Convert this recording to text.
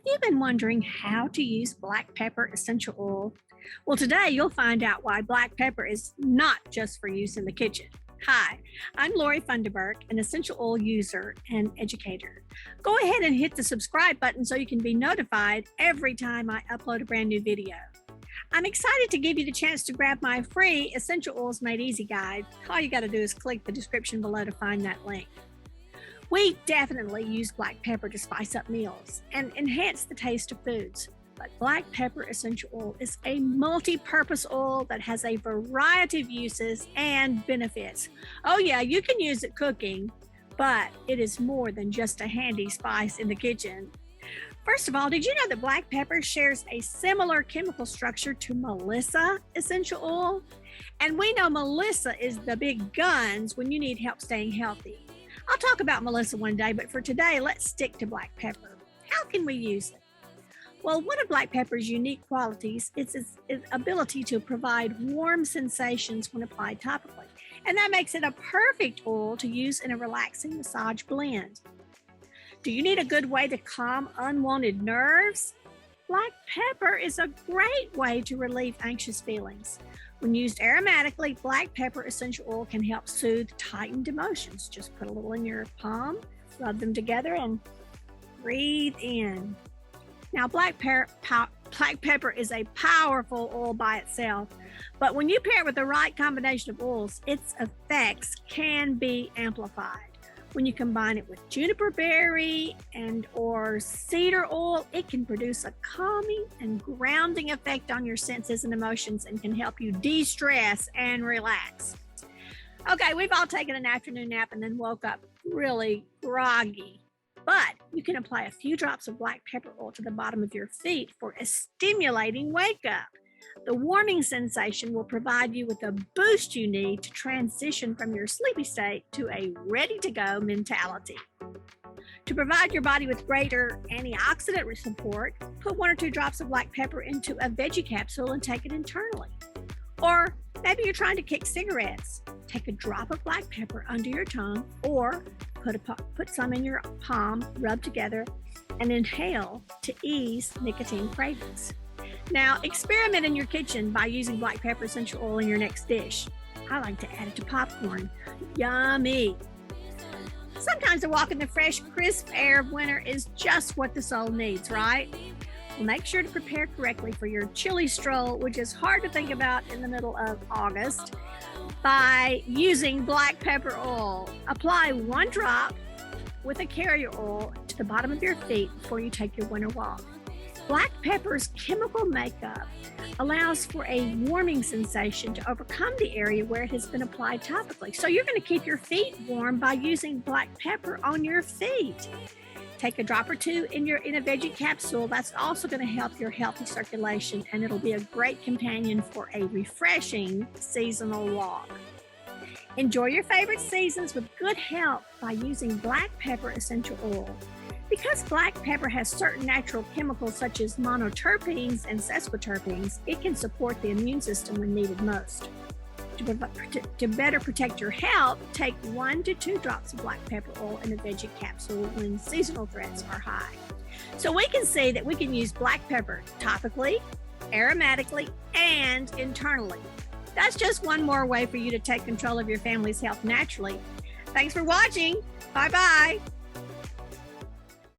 You've been wondering how to use black pepper essential oil. Well, today you'll find out why black pepper is not just for use in the kitchen. Hi, I'm Lori Funderburk, an essential oil user and educator. Go ahead and hit the subscribe button so you can be notified every time I upload a brand new video. I'm excited to give you the chance to grab my free Essential Oils Made Easy guide. All you got to do is click the description below to find that link. We definitely use black pepper to spice up meals and enhance the taste of foods. But black pepper essential oil is a multi-purpose oil that has a variety of uses and benefits. Oh yeah, you can use it cooking, but it is more than just a handy spice in the kitchen. First of all, did you know that black pepper shares a similar chemical structure to Melissa essential oil? And we know Melissa is the big guns when you need help staying healthy. I'll talk about Melissa one day, but for today, let's stick to black pepper. How can we use it? Well, one of black pepper's unique qualities is its ability to provide warm sensations when applied topically. And that makes it a perfect oil to use in a relaxing massage blend. Do you need a good way to calm unwanted nerves? Black pepper is a great way to relieve anxious feelings. When used aromatically, black pepper essential oil can help soothe tightened emotions. Just put a little in your palm, rub them together, and breathe in. Now, black pepper is a powerful oil by itself, but when you pair it with the right combination of oils, its effects can be amplified. When you combine it with juniper berry or cedar oil, it can produce a calming and grounding effect on your senses and emotions and can help you de-stress and relax. Okay, we've all taken an afternoon nap and then woke up really groggy, but you can apply a few drops of black pepper oil to the bottom of your feet for a stimulating wake up. The warming sensation will provide you with the boost you need to transition from your sleepy state to a ready-to-go mentality. To provide your body with greater antioxidant support, put 1 or 2 drops of black pepper into a veggie capsule and take it internally. Or maybe you're trying to kick cigarettes. Take a drop of black pepper under your tongue or put some in your palm, rub together, and inhale to ease nicotine cravings. Now, experiment in your kitchen by using black pepper essential oil in your next dish. I like to add it to popcorn. Yummy! Sometimes a walk in the fresh, crisp air of winter is just what the soul needs, right? Well, make sure to prepare correctly for your chilly stroll, which is hard to think about in the middle of August, by using black pepper oil. Apply 1 drop with a carrier oil to the bottom of your feet before you take your winter walk. Black pepper's chemical makeup allows for a warming sensation to overcome the area where it has been applied topically. So you're going to keep your feet warm by using black pepper on your feet. Take a drop or 2 in a veggie capsule. That's also going to help your healthy circulation, and it'll be a great companion for a refreshing seasonal walk. Enjoy your favorite seasons with good health by using black pepper essential oil. Because black pepper has certain natural chemicals such as monoterpenes and sesquiterpenes, it can support the immune system when needed most. To better protect your health, take 1 to 2 drops of black pepper oil in a veggie capsule when seasonal threats are high. So we can see that we can use black pepper topically, aromatically, and internally. That's just one more way for you to take control of your family's health naturally. Thanks for watching. Bye-bye.